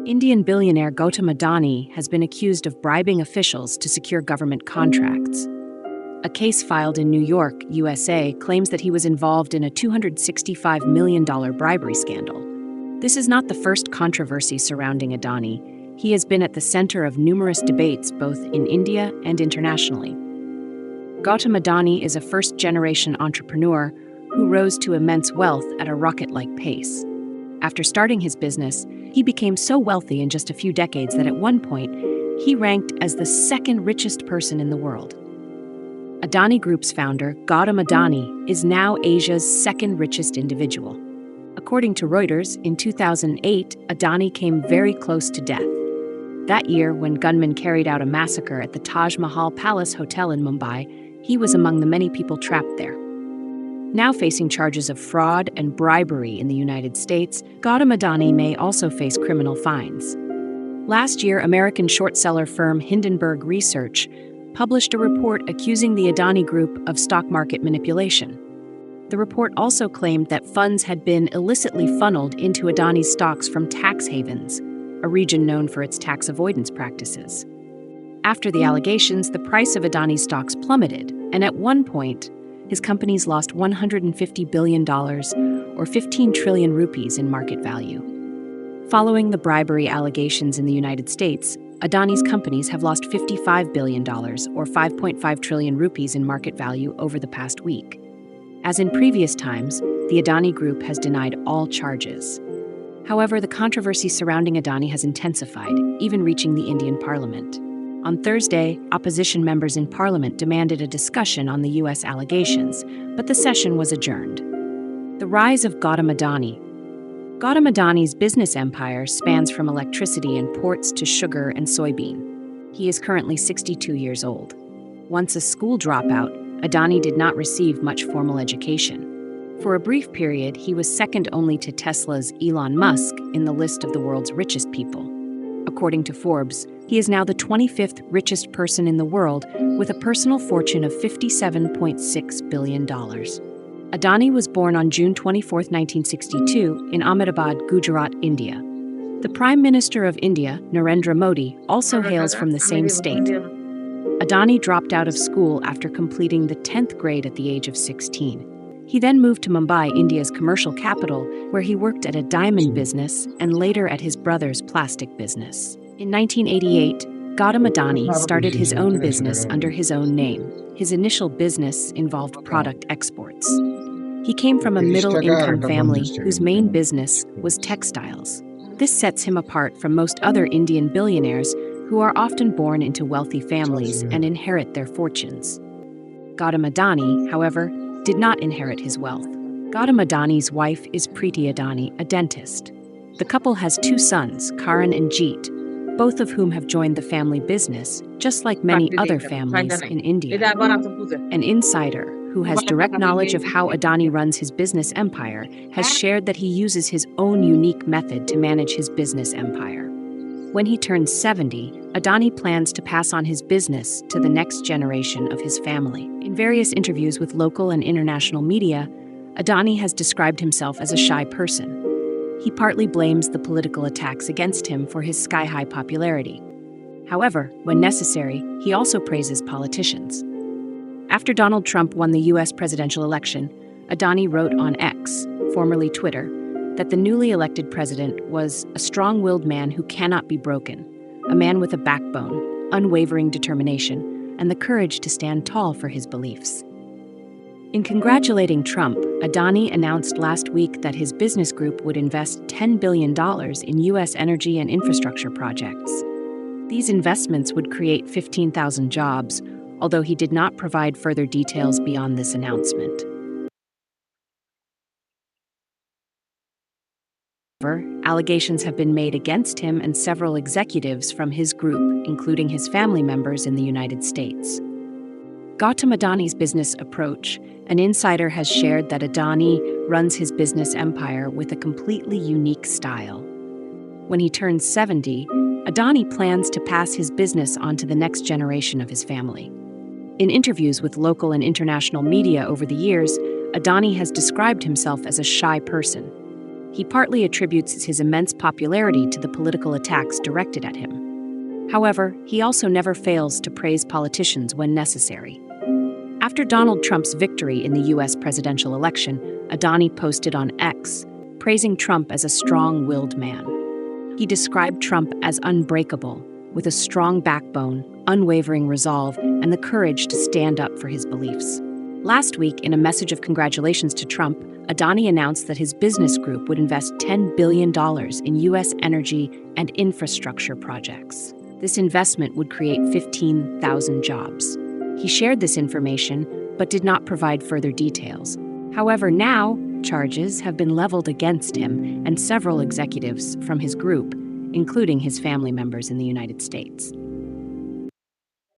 Indian billionaire Gautam Adani has been accused of bribing officials to secure government contracts. A case filed in New York, USA, claims that he was involved in a $265 million bribery scandal. This is not the first controversy surrounding Adani. He has been at the center of numerous debates both in India and internationally. Gautam Adani is a first-generation entrepreneur who rose to immense wealth at a rocket-like pace. After starting his business, he became so wealthy in just a few decades that at one point, he ranked as the second richest person in the world. Adani Group's founder, Gautam Adani, is now Asia's second richest individual. According to Reuters, in 2008, Adani came very close to death. That year, when gunmen carried out a massacre at the Taj Mahal Palace Hotel in Mumbai, he was among the many people trapped there. Now facing charges of fraud and bribery in the United States, Gautam Adani may also face criminal fines. Last year, American short seller firm Hindenburg Research published a report accusing the Adani Group of stock market manipulation. The report also claimed that funds had been illicitly funneled into Adani's stocks from tax havens, a region known for its tax avoidance practices. After the allegations, the price of Adani's stocks plummeted, and at one point, his companies lost $150 billion, or 15 trillion rupees in market value. Following the bribery allegations in the United States, Adani's companies have lost $55 billion, or 5.5 trillion rupees in market value over the past week. As in previous times, the Adani Group has denied all charges. However, the controversy surrounding Adani has intensified, even reaching the Indian Parliament. On Thursday, opposition members in Parliament demanded a discussion on the U.S. allegations, but the session was adjourned. The rise of Gautam Adani. Gautam Adani's business empire spans from electricity and ports to sugar and soybean. He is currently 62 years old. Once a school dropout, Adani did not receive much formal education. For a brief period, he was second only to Tesla's Elon Musk in the list of the world's richest people. According to Forbes, he is now the 25th richest person in the world with a personal fortune of $57.6 billion. Adani was born on June 24, 1962, in Ahmedabad, Gujarat, India. The Prime Minister of India, Narendra Modi, also hails from the same state. Adani dropped out of school after completing the 10th grade at the age of 16. He then moved to Mumbai, India's commercial capital, where he worked at a diamond business and later at his brother's plastic business. In 1988, Gautam Adani started his own business under his own name. His initial business involved product exports. He came from a middle-income family whose main business was textiles. This sets him apart from most other Indian billionaires who are often born into wealthy families and inherit their fortunes. Gautam Adani, however, did not inherit his wealth. Gautam Adani's wife is Preeti Adani, a dentist. The couple has two sons, Karan and Jeet, both of whom have joined the family business, just like many other families in India. An insider who has direct knowledge of how Adani runs his business empire has shared that he uses his own unique method to manage his business empire. When he turns 70, Adani plans to pass on his business to the next generation of his family. In various interviews with local and international media, Adani has described himself as a shy person. He partly blames the political attacks against him for his sky-high popularity. However, when necessary, he also praises politicians. After Donald Trump won the U.S. presidential election, Adani wrote on X, formerly Twitter, that the newly elected president was a strong-willed man who cannot be broken, a man with a backbone, unwavering determination, and the courage to stand tall for his beliefs. In congratulating Trump, Adani announced last week that his business group would invest $10 billion in U.S. energy and infrastructure projects. These investments would create 15,000 jobs, although he did not provide further details beyond this announcement. However, allegations have been made against him and several executives from his group, including his family members in the United States. Gautam Adani's business approach. An insider has shared that Adani runs his business empire with a completely unique style. When he turns 70, Adani plans to pass his business on to the next generation of his family. In interviews with local and international media over the years, Adani has described himself as a shy person. He partly attributes his immense popularity to the political attacks directed at him. However, he also never fails to praise politicians when necessary. After Donald Trump's victory in the U.S. presidential election, Adani posted on X, praising Trump as a strong-willed man. He described Trump as unbreakable, with a strong backbone, unwavering resolve, and the courage to stand up for his beliefs. Last week, in a message of congratulations to Trump, Adani announced that his business group would invest $10 billion in U.S. energy and infrastructure projects. This investment would create 15,000 jobs. He shared this information, but did not provide further details. However, now, charges have been leveled against him and several executives from his group, including his family members in the United States.